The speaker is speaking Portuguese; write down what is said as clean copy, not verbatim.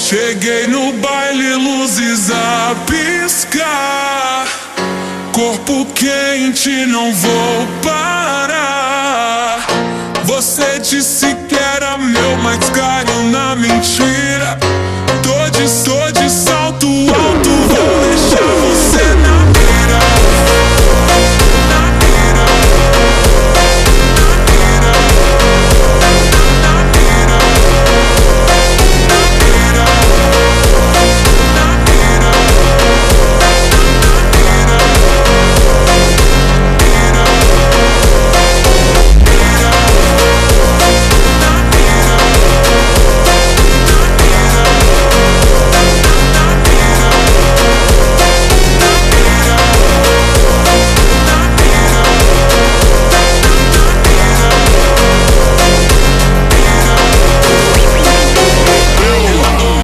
Cheguei no baile, luzes a piscar, corpo quente, não vou parar. Você disse que era meu, mas caiu na mentira.